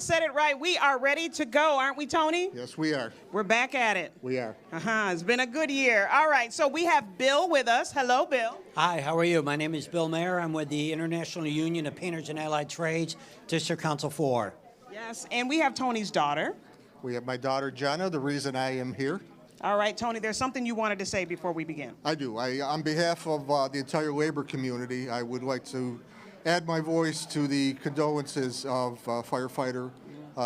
said it right. We are ready to go, aren't we, Tony? Yes, we are. We're back at it. We are. It's been a good year. All right, so we have Bill with us. Hello, Bill. Hi, how are you? My name is Bill Mayer. I'm with the International Union of Painters and Allied Trades, District Council 4. Yes, and we have Tony's daughter. We have my daughter, Jenna, the reason I am here. All right, Tony, there's something you wanted to say before we begin. I do. On behalf of the entire labor community, I would like to add my voice to the condolences of firefighter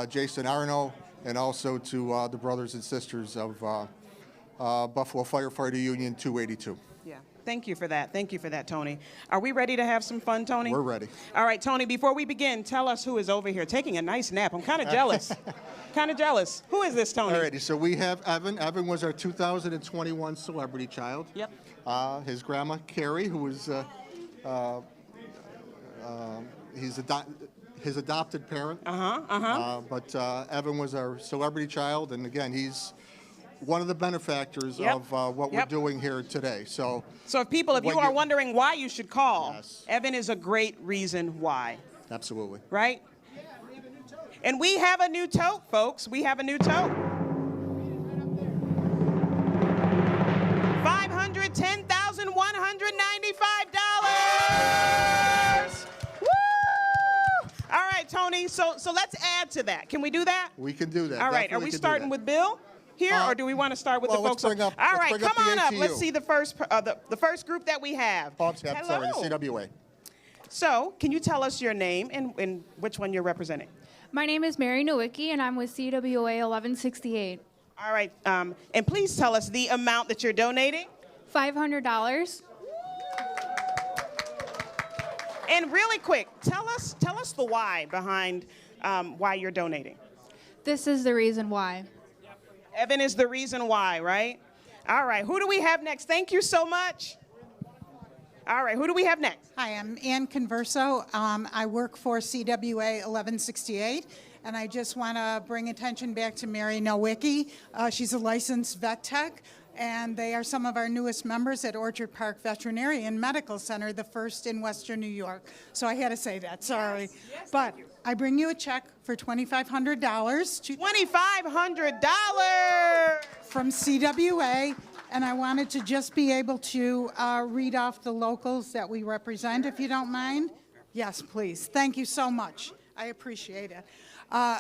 Jason Arno, and also to the brothers and sisters of Buffalo Firefighter Union 282. Yeah, thank you for that. Thank you for that, Tony. Are we ready to have some fun, Tony? We're ready. All right, Tony, before we begin, tell us who is over here taking a nice nap. I'm kind of jealous. Kind of jealous. Who is this, Tony? All righty, so we have Evan. Evan was our 2021 celebrity child. Yep. His grandma, Carrie, who was his adopted parent. But Evan was our celebrity child, and again, he's one of the benefactors of what we're doing here today. So if you are wondering why you should call, Yes. Evan is a great reason why. Absolutely. Right? And we have a new tote, folks. We have a new tote. $510,195. Woo! All right, Tony. So let's add to that. Can we do that? We can do that. All right. Are we starting with Bill here, or do we want to start with the folks? Let's bring up, all right, come on up. ATU. Let's see the first group that we have. Sorry, the CWA. So, can you tell us your name and which one you're representing? My name is Mary Nowicki, and I'm with CWA 1168. All right, and please tell us the amount that you're donating. $500. And really quick, tell us the why behind why you're donating. This is the reason why. Evan is the reason why, right? All right, who do we have next? Thank you so much. All right, who do we have next? Hi, I'm Ann Converso. I work for CWA 1168, and I just want to bring attention back to Mary Nowicki. She's a licensed vet tech, and they are some of our newest members at Orchard Park Veterinary and Medical Center, the first in Western New York. So I had to say that, sorry. Yes, but I bring you a check for $2,500. $2,500! From CWA. And I wanted to just be able to read off the locals that we represent, if you don't mind. Yes, please. Thank you so much. I appreciate it.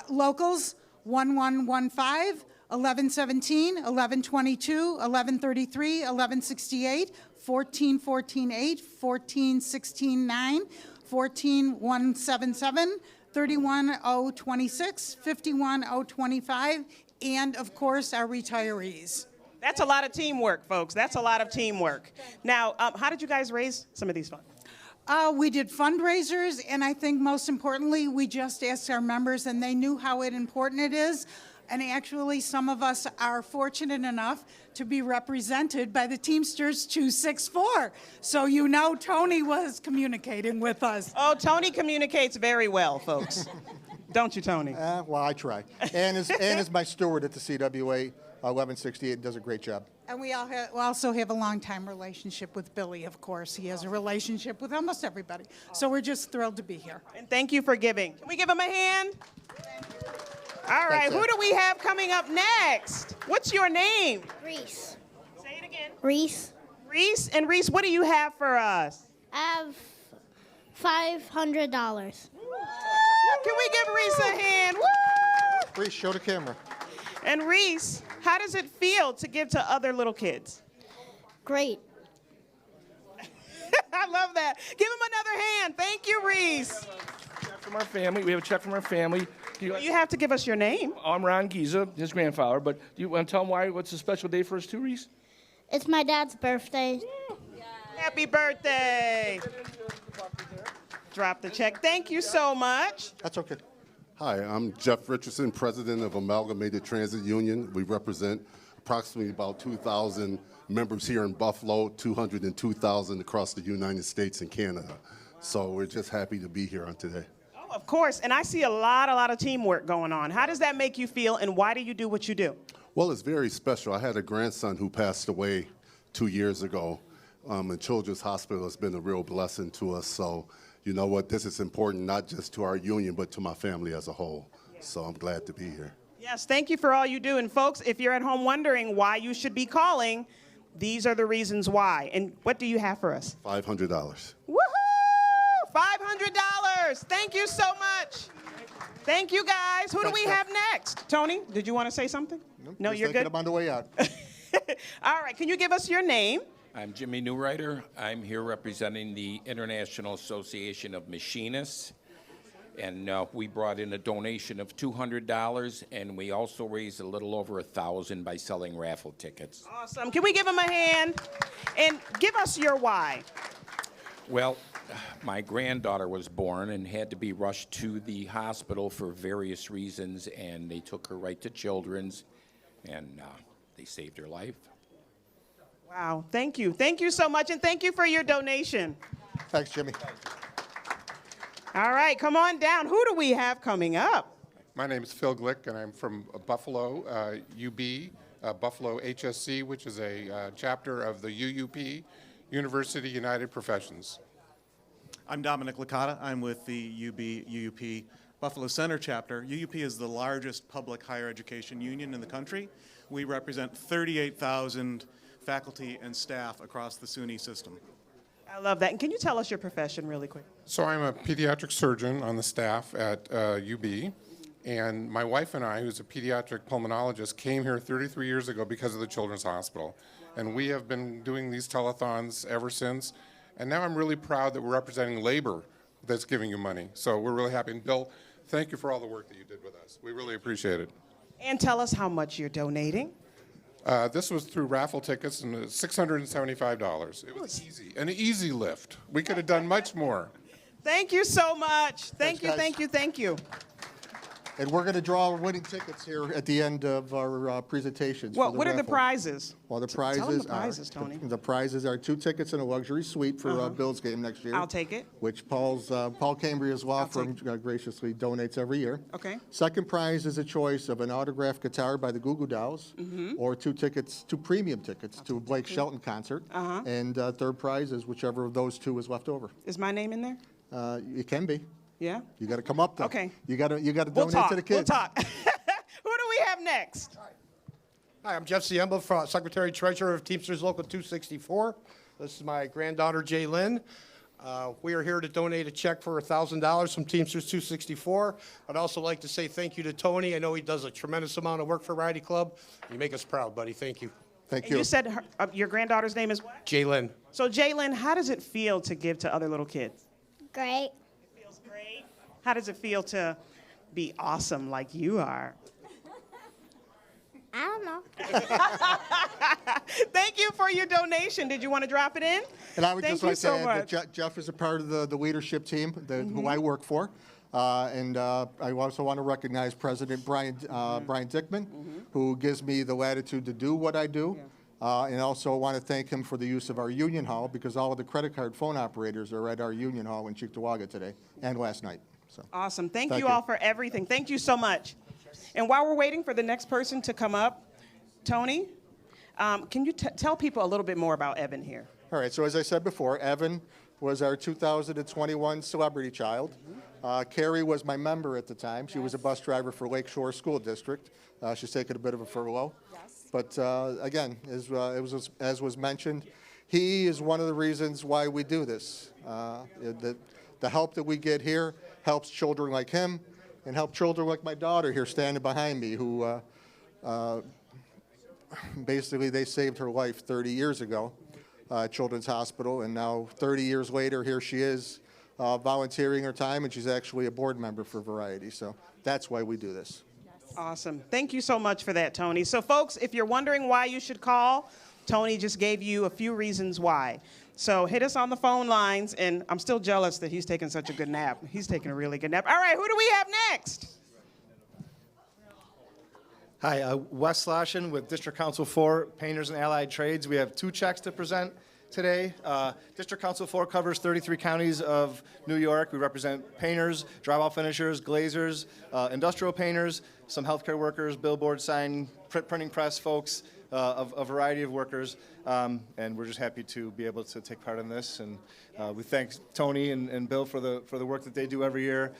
Locals, 1115, 1117, 1122, 1133, 1168, 1414-8, 1416-9, 14177, 31026, 51025, and, of course, our retirees. That's a lot of teamwork, folks. That's a lot of teamwork. Now, how did you guys raise some of these funds? We did fundraisers, and I think most importantly, we just asked our members, and they knew how important it is. And actually, some of us are fortunate enough to be represented by the Teamsters 264. So you know Tony was communicating with us. Oh, Tony communicates very well, folks. Don't you, Tony? Well, I try. Ann is my steward at the CWA 1168, does a great job. And we also have a long-time relationship with Billy, of course. He has a relationship with almost everybody. So we're just thrilled to be here. And thank you for giving. Can we give him a hand? All right, who do we have coming up next? What's your name? Reese. Say it again. Reese. Reese, and Reese, what do you have for us? I have $500. Can we give Reese a hand? Woo! Reese, show the camera. And Reese, how does it feel to give to other little kids? Great. I love that. Give him another hand. Thank you, Reese. From our family. We have a check from our family. You have to give us your name. I'm Ron Giza, his grandfather, but do you want to tell him what's a special day for us too, Reese? It's my dad's birthday. Happy birthday. Drop the check. Thank you so much. That's okay. Hi, I'm Jeff Richardson, president of Amalgamated Transit Union. We represent approximately about 2,000 members here in Buffalo, 202,000 across the United States and Canada. So we're just happy to be here on today. Oh, of course, and I see a lot of teamwork going on. How does that make you feel, and why do you do what you do? Well, it's very special. I had a grandson who passed away 2 years ago, and Children's Hospital has been a real blessing to us. So, you know what, this is important not just to our union, but to my family as a whole. So I'm glad to be here. Yes, thank you for all you do. And folks, if you're at home wondering why you should be calling, these are the reasons why. And what do you have for us? $500. Woohoo! $500. Thank you so much. Thank you, guys. Who do we have next? Tony, did you want to say something? No, Just you're thinking good? I'm on the way out. All right, can you give us your name? I'm Jimmy Newrider. I'm here representing the International Association of Machinists. And we brought in a donation of $200, and we also raised a little over $1,000 by selling raffle tickets. Awesome. Can we give him a hand? And give us your why. Well, my granddaughter was born and had to be rushed to the hospital for various reasons, and they took her right to Children's, and they saved her life. Wow, thank you. Thank you so much, and thank you for your donation. Thanks, Jimmy. All right, come on down. Who do we have coming up? My name is Phil Glick, and I'm from Buffalo, UB, Buffalo HSC, which is a chapter of the UUP, University United Professions. I'm Dominic Licata. I'm with the UUP Buffalo Center chapter. UUP is the largest public higher education union in the country. We represent 38,000 faculty and staff across the SUNY system. I love that. And can you tell us your profession really quick? So I'm a pediatric surgeon on the staff at UB, and my wife and I, who's a pediatric pulmonologist, came here 33 years ago because of the Children's Hospital. And we have been doing these telethons ever since. And now I'm really proud that we're representing labor that's giving you money. So we're really happy. And Bill, thank you for all the work that you did with us. We really appreciate it. And tell us how much you're donating. This was through raffle tickets, and it's $675. It was easy, an easy lift. We could have done much more. Thank you so much. Thank you, guys. thank you, thank you. And we're going to draw winning tickets here at the end of our presentations. Well, for what are the raffle. prizes? Well, the Tell 'em prizes the prizes, are Tony. the prizes are 2 tickets and a luxury suite for Bill's game next year. I'll take it. Which Paul Cambria's law I'll firm graciously donates every year. Okay. Second prize is a choice of an autographed guitar by the Goo Goo Dolls, or 2 premium tickets to a Blake Shelton concert. And third prize is whichever of those 2 is left over. Is my name in there? It can be. Yeah? You got to come up though. Okay. You got to We'll donate talk. to the kids. We'll talk. Who do we have next? Hi, I'm Jeff Ciemba, Secretary Treasurer of Teamsters Local 264. This is my granddaughter, Jay Lynn. We are here to donate a check for $1,000 from Teamsters 264. I'd also like to say thank you to Tony. I know he does a tremendous amount of work for Variety Club. You make us proud, buddy. Thank you. Thank And you. you said your granddaughter's name is what? Jay Lynn. So, Jalen, how does it feel to give to other little kids? Great. It feels great. How does it feel to be awesome like you are? I don't know. Thank you for your donation. Did you want to drop it in? And I would Thank just you like so to add much. that Jeff is a part of the leadership team who I work for. And I also want to recognize President Brian Dickman, who gives me the latitude to do what I do. And also want to thank him for the use of our union hall, because all of the credit card phone operators are at our union hall in Cheektowaga today and last night. So. Awesome. Thank Thank you you. all for everything. Thank you so much. And while we're waiting for the next person to come up, Tony, can you tell people a little bit more about Evan here? All right, so as I said before, Evan was our 2021 Celebrity Child. Carrie was my member at the time. She was a bus driver for Lakeshore School District. She's taken a bit of a furlough. Yes. But again, as was mentioned, he is one of the reasons why we do this. The help that we get here helps children like him and help children like my daughter here standing behind me, who basically they saved her life 30 years ago at Children's Hospital, and now 30 years later, here she is volunteering her time, and she's actually a board member for Variety. So that's why we do this. Awesome. Thank you so much for that, Tony. So, folks, if you're wondering why you should call, Tony just gave you a few reasons why. So hit us on the phone lines, and I'm still jealous that he's taking such a good nap. He's taking a really good nap. All right, who do we have next? Hi, Wes Slashin with District Council 4, Painters and Allied Trades. We have 2 checks to present today. District Council 4 covers 33 counties of New York. We represent painters, drywall finishers, glazers, industrial painters, some healthcare workers, billboard sign, printing press folks, of a variety of workers, and we're just happy to be able to take part in this. And we thank Tony and Bill for the work that they do every year.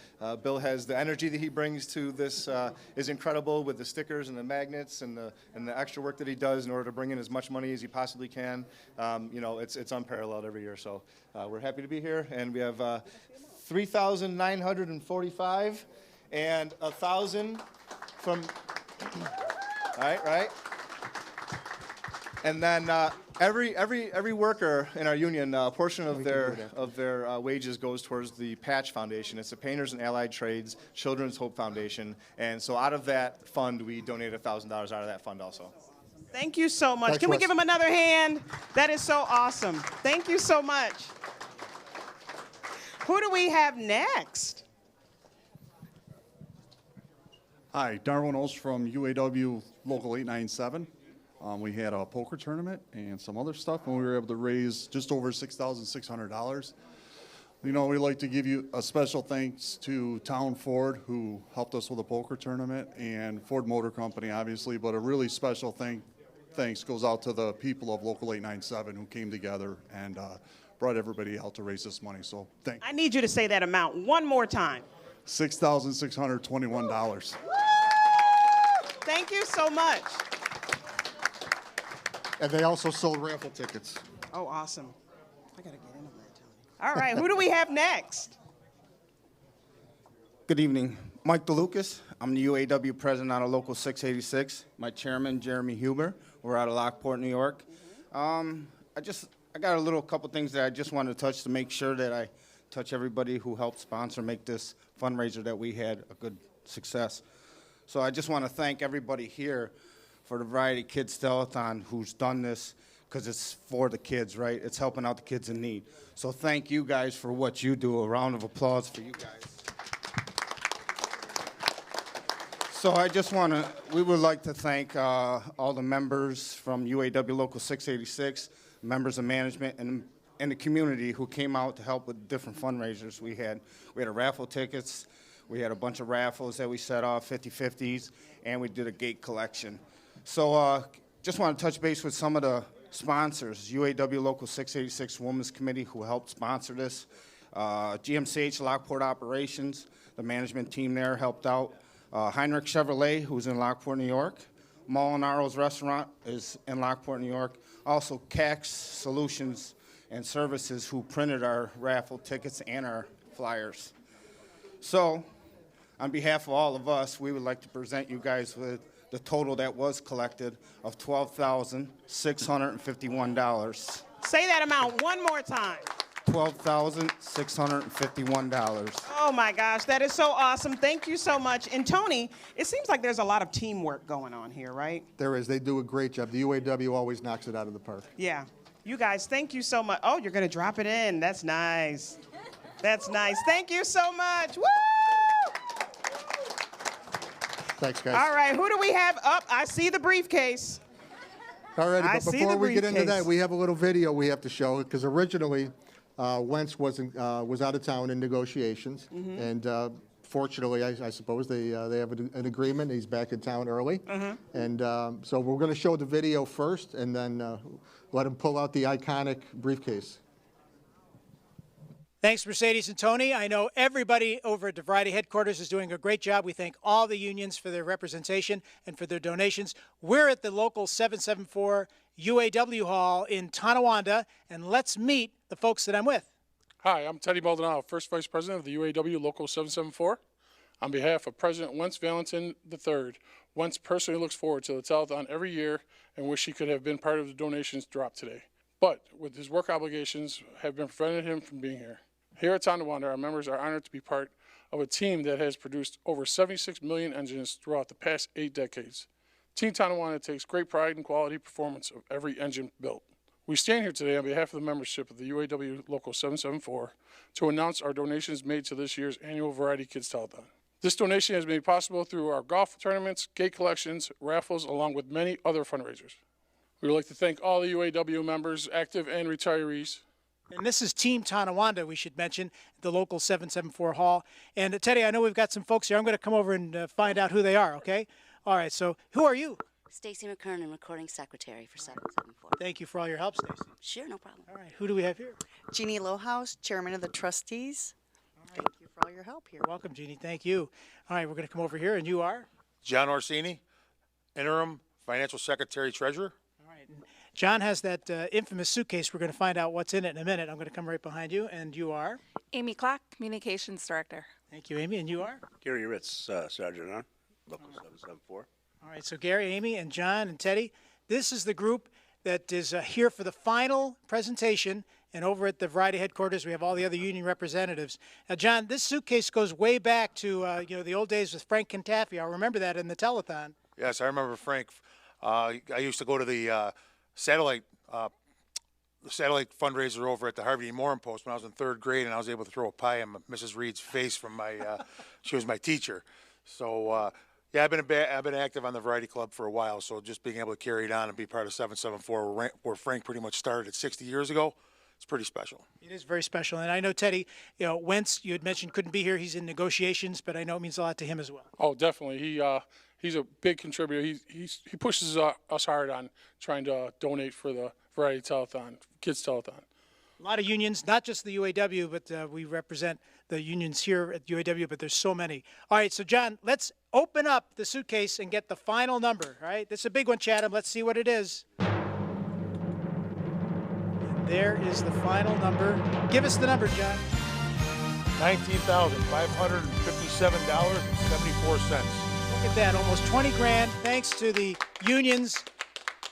Bill has the energy that he brings to this is incredible with the stickers and the magnets and the extra work that he does in order to bring in as much money as he possibly can. You know, it's unparalleled every year. So we're happy to be here, and we have 3,945 and 1,000 from. Right. And then every worker in our union, a portion of their wages goes towards the Patch Foundation. It's the Painters and Allied Trades Children's Hope Foundation, and so out of that fund, we donate $1,000 out of that fund also. Thank you so much. Thanks, Can we Wes. give him another hand? That is so awesome. Thank you so much. Who do we have next? Hi, Darwin Ost from UAW Local 897. We had a poker tournament and some other stuff, and we were able to raise just over $6,600. You know, we'd like to give you a special thanks to Town Ford, who helped us with the poker tournament, and Ford Motor Company, obviously, but a really special thanks goes out to the people of Local 897 who came together and brought everybody out to raise this money. So thank you. I need you to say that amount one more time. $6,621. Thank you so much. And they also sold raffle tickets. Oh, awesome. I got to get in on that, Tony. All right, who do we have next? Good evening. Mike DeLucas. I'm the UAW president out of Local 686. My chairman, Jeremy Huber. We're out of Lockport, New York. I got a couple things that I just wanted to touch to make sure that I touch everybody who helped sponsor, make this fundraiser that we had a good success. So I just want to thank everybody here for the Variety Kids Telethon who's done this, because it's for the kids, right? It's helping out the kids in need. So thank you guys for what you do. A round of applause for you guys. So we would like to thank all the members from UAW Local 686, members of management, and the community who came out to help with different fundraisers we had. We had a raffle tickets, we had a bunch of raffles that we set off, 50/50s, and we did a gate collection. So just want to touch base with some of the sponsors. UAW Local 686 Women's Committee, who helped sponsor this. GMCH Lockport Operations, the management team there helped out. Heinrich Chevrolet, who's in Lockport, New York. Molinaro's Restaurant is in Lockport, New York. Also, CAX Solutions and Services, who printed our raffle tickets and our flyers. So, on behalf of all of us, we would like to present you guys with the total that was collected of $12,651. Say that amount one more time. $12,651. Oh my gosh, that is so awesome. Thank you so much. And Tony, it seems like there's a lot of teamwork going on here, right? There is. They do a great job. The UAW always knocks it out of the park. Yeah. You guys, thank you so much. Oh, you're going to drop it in. That's nice. That's nice. Thank you so much. Woo! Thanks, guys. All right, who do we have up? I see the briefcase. All right, I but see before the we get into briefcase. that, we have a little video we have to show, because originally Wentz was out of town in negotiations, and fortunately, I suppose they have an agreement. He's back in town early, and so we're going to show the video first, and then let him pull out the iconic briefcase. Thanks, Mercedes and Tony. I know everybody over at the Variety headquarters is doing a great job. We thank all the unions for their representation and for their donations. We're at the local 774 UAW Hall in Tonawanda, and let's meet the folks that I'm with. Hi, I'm Teddy Baldonado, First Vice President of the UAW Local 774. On behalf of President Wentz Valentin III, Wentz personally looks forward to the telethon every year and wish he could have been part of the donations dropped today. But with his work obligations have been prevented him from being here. Here at Tonawanda, our members are honored to be part of a team that has produced over 76 million engines throughout the past 8 decades. Team Tonawanda takes great pride in quality performance of every engine built. We stand here today on behalf of the membership of the UAW Local 774 to announce our donations made to this year's annual Variety Kids Telethon. This donation is made possible through our golf tournaments, gate collections, raffles, along with many other fundraisers. We would like to thank all the UAW members, active and retirees. And this is Team Tonawanda, we should mention, the local 774 hall. And Teddy, I know we've got some folks here. I'm going to come over and find out who they are, okay? All right, so who are you? Stacy McKernan, recording secretary for 774. Thank you for all your help, Stacy. Sure, no problem. All right, who do we have here? Jeannie Lohaus, Chairman of the Trustees. Thank you for all your help here. You're welcome, Jeannie. Thank you. All right, we're going to come over here, and you are? John Orsini, interim financial secretary treasurer. All right. And John has that infamous suitcase. We're going to find out what's in it in a minute. I'm going to come right behind you, and you are? Amy Clark, communications director. Thank you, Amy. And you are? Gary Ritz, Sergeant on Local 774. All right, so Gary, Amy, and John, and Teddy, this is the group that is here for the final presentation. And over at the Variety headquarters, we have all the other union representatives. Now, John, this suitcase goes way back to the old days with Frank Cantaffi. I remember that in the telethon. Yes, I remember Frank. I used to go to the satellite fundraiser over at the Harvey E. Morin Post when I was in 3rd grade, and I was able to throw a pie in Mrs. Reed's face from my. She was my teacher. So yeah, I've been active on the Variety Club for a while. So just being able to carry it on and be part of 774, where Frank pretty much started 60 years ago. It's pretty special. It is very special. And I know, Teddy, Wentz, you had mentioned, couldn't be here. He's in negotiations, but I know it means a lot to him as well. Oh, definitely. He's a big contributor. He pushes us hard on trying to donate for the Variety Telethon, Kids Telethon. A lot of unions, not just the UAW, but we represent the unions here at UAW, but there's so many. All right, so, John, let's open up the suitcase and get the final number, all right? This is a big one, Chatham. Let's see what it is. There is the final number. Give us the number, John. $19,557.74. Look at that, almost 20 grand, thanks to the unions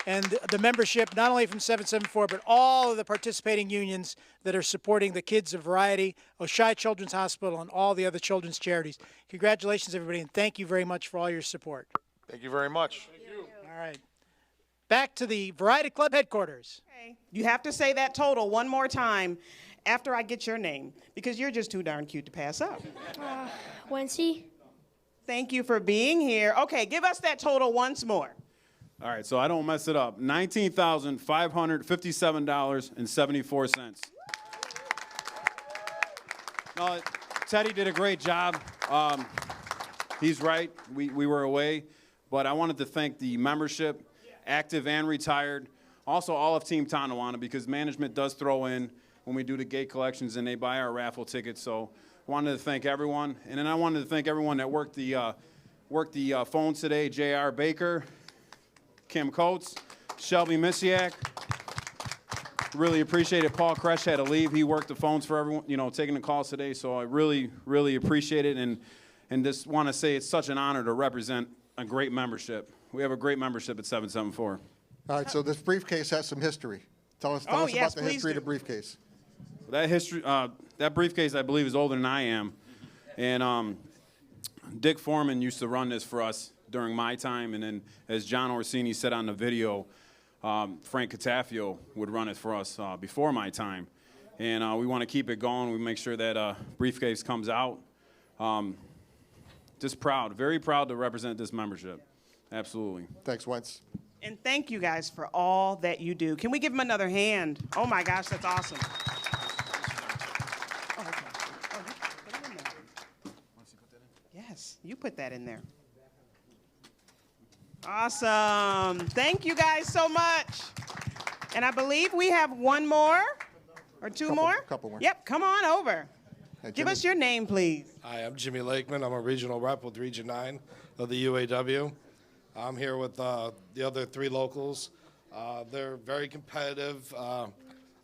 and the membership, not only from 774, but all of the participating unions that are supporting the kids of Variety, Oshai Children's Hospital, and all the other children's charities. Congratulations, everybody, and thank you very much for all your support. Thank you very much. Thank you. All right. Back to the Variety Club headquarters. Okay. You have to say that total one more time after I get your name, because you're just too darn cute to pass up. Wency. Thank you for being here. Okay, give us that total once more. All right, so I don't mess it up. $19,557.74. No, Teddy did a great job. He's right. We were away, but I wanted to thank the membership, active and retired, also all of Team Tonawanda, because management does throw in when we do the gate collections and they buy our raffle tickets. So I wanted to thank everyone, and then I wanted to thank everyone that worked the phones today: J.R. Baker, Kim Coates, Shelby Misiak. Really appreciate it. Paul Kresh had to leave. He worked the phones for everyone, taking the calls today. So I really, really appreciate it, and just want to say it's such an honor to represent a great membership. We have a great membership at 774. All right, so this briefcase has some history. Tell us about the history of the briefcase. That briefcase, I believe, is older than I am. And Dick Foreman used to run this for us during my time. And then, as John Orsini said on the video, Frank Catafio would run it for us before my time. And we want to keep it going. We make sure that briefcase comes out. Just proud, very proud to represent this membership. Absolutely. Thanks, Wentz. And thank you guys for all that you do. Can we give them another hand? Oh my gosh, that's awesome. Oh, okay. Oh, you put it in there. Yes, you put that in there. Awesome. Thank you guys so much. And I believe we have one more or two more. Couple more. Yep, come on over. Hey, Give us your name, please. Hi, I'm Jimmy Lakeman. I'm a regional rep with Region 9 of the UAW. I'm here with the other three locals. They're very competitive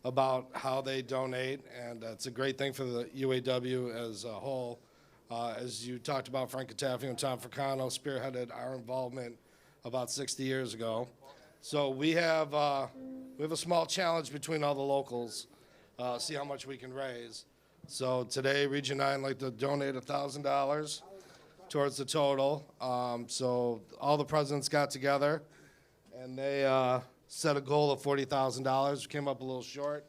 about how they donate, and it's a great thing for the UAW as a whole. As you talked about, Frank Catafio and Tom Fricano spearheaded our involvement about 60 years ago. So we have a small challenge between all the locals, see how much we can raise. So today, Region 9 like to donate $1,000 towards the total. So all the presidents got together, and they set a goal of $40,000. We came up a little short.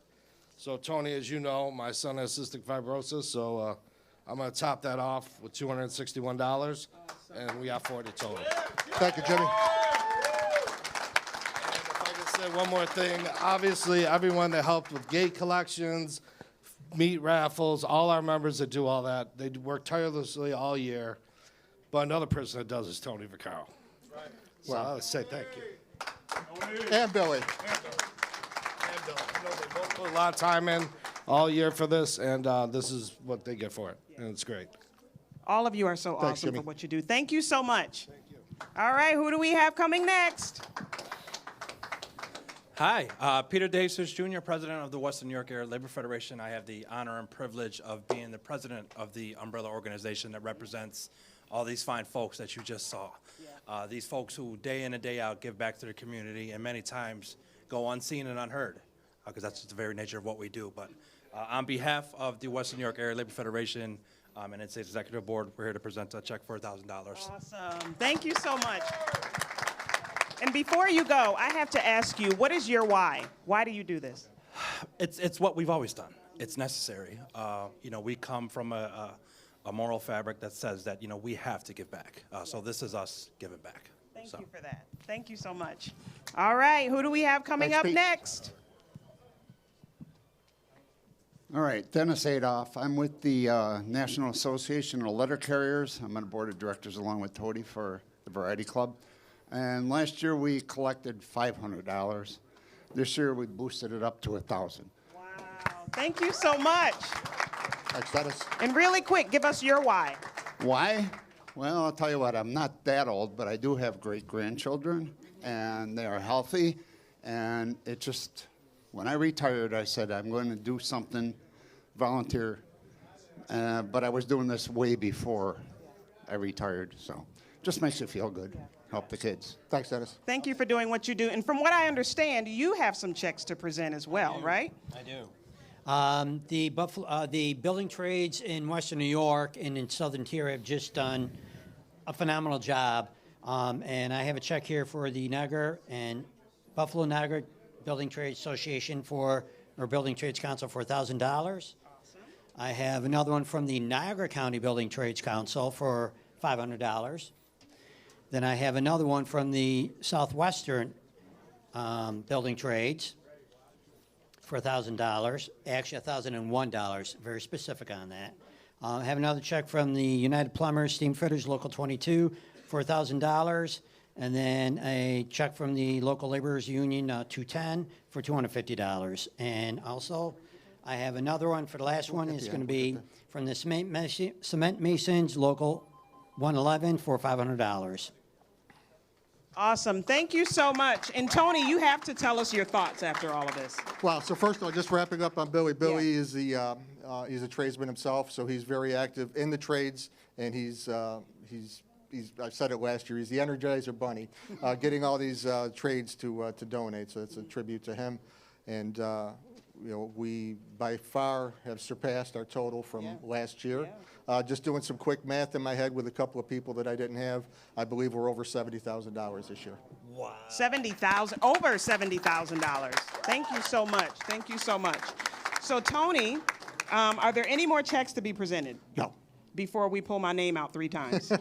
So Tony, as you know, my son has cystic fibrosis, so I'm going to top that off with $261, and we got 40 total. Thank you, Jimmy. And if I could say one more thing, obviously everyone that helped with gate collections, meat raffles, all our members that do all that, they work tirelessly all year. But another person that does is Tony Vaccaro. Well, I would say thank you. And Billy. And Bill, I know they both put a lot of time in all year for this, and this is what they get for it, and it's great. All of you are so Thanks, awesome Jimmy. for what you do. Thank you so much. Thank you. All right, who do we have coming next? Hi, Peter Davis Jr., President of the Western New York Area Labor Federation. I have the honor and privilege of being the president of the umbrella organization that represents all these fine folks that you just saw. These folks who day in and day out give back to their community and many times go unseen and unheard, because that's just the very nature of what we do. But on behalf of the Western New York Area Labor Federation and its executive board, we're here to present a check for $1,000. Awesome. Thank you so much. And before you go, I have to ask you, what is your why? Why do you do this? It's what we've always done. It's necessary. We come from a moral fabric that says that, we have to give back. So this is us giving back. Thank you for that. Thank you so much. All right, who do we have coming up next? All right, Dennis Adolph. I'm with the National Association of Letter Carriers. I'm on the board of directors along with Tody for the Variety Club. And last year we collected $500. This year we boosted it up to $1,000. Wow, thank you so much. Thanks, Dennis. And really quick, give us your why. Why? Well, I'll tell you what, I'm not that old, but I do have great-grandchildren, and they are healthy. And it just, when I retired, I said, I'm going to do something, volunteer. But I was doing this way before I retired, so just makes you feel good. Help the kids. Thanks, Dennis. Thank you for doing what you do. And from what I understand, you have some checks to present as well, right? I do. The building trades in Western New York and in Southern Tier have just done a phenomenal job. And I have a check here for the Niagara and Buffalo Niagara Building Trades Association or Building Trades Council for $1,000. I have another one from the Niagara County Building Trades Council for $500. Then I have another one from the Southwestern Building Trades for $1,000, actually $1,001, very specific on that. I have another check from the United Plumbers, Steam Fitters, Local 22 for $1,000, and then a check from the Local Laborers Union 210 for $250. And also, I have another one for the last one. It's going to be from the Cement Masons, Local 111 for $500. Awesome. Thank you so much. And Tony, you have to tell us your thoughts after all of this. Well, so first of all, just wrapping up on Billy. Billy is he's a tradesman himself, so he's very active in the trades, and he's I said it last year, he's the Energizer Bunny, getting all these trades to donate. So it's a tribute to him, and we by far have surpassed our total from last year. Just doing some quick math in my head with a couple of people that I didn't have, I believe we're over $70,000 this year. Wow. Over $70,000. Thank you so much. Thank you so much. So Tony, are there any more checks to be presented? No. Before we pull my name out 3 times.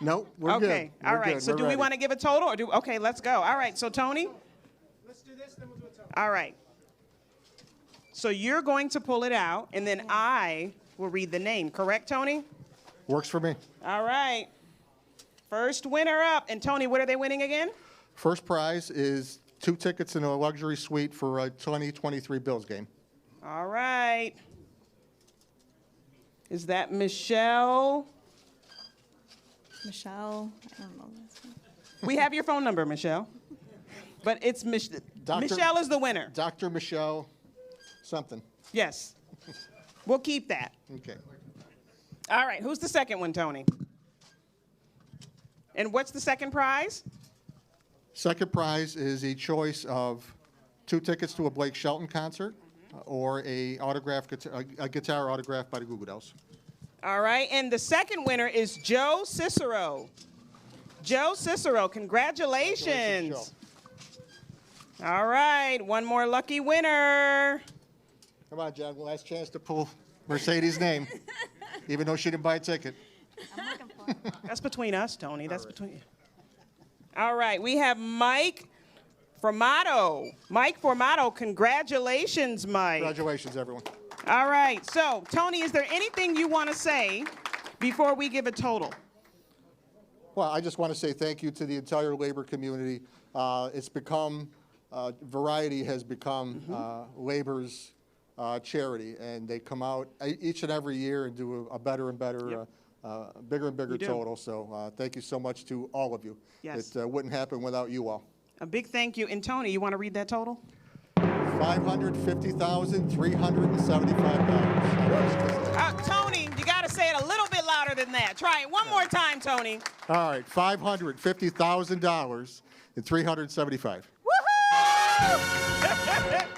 No, we're good. Okay, all right. So do we want to give a total or okay, let's go. All right, so Tony? Let's do this, then we'll do a total. All right. So you're going to pull it out, and then I will read the name. Correct, Tony? Works for me. All right. First winner up. And Tony, what are they winning again? First prize is 2 tickets in a luxury suite for a 2023 Bills game. All right. Is that Michelle? Michelle, I don't know. We have your phone number, Michelle. But it's Michelle is the winner. Dr. Michelle something. Yes. We'll keep that. Okay. All right. Who's the second one, Tony? And what's the second prize? Second prize is a choice of 2 tickets to a Blake Shelton concert or a guitar autographed by the Goo Goo Dolls. All right. And the second winner is Joe Cicero. Joe Cicero, congratulations. All right. One more lucky winner. Come on, John. Last chance to pull Mercedes' name, even though she didn't buy a ticket. I'm looking for it. That's between us, Tony. That's between you. All right. We have Mike Formato. Mike Formato, congratulations, Mike. Congratulations, everyone. All right. So, Tony, is there anything you want to say before we give a total? Well, I just want to say thank you to the entire labor community. It's become, Variety has become labor's charity, and they come out each and every year and do a better and better, bigger and bigger You do. total. So thank you so much to all of you. Yes. It wouldn't happen without you all. A big thank you. And Tony, you want to read that total? $550,375. Tony, you got to say it a little bit louder than that. Try it one more time, Tony. All right, $550,000 and $375. Woohoo!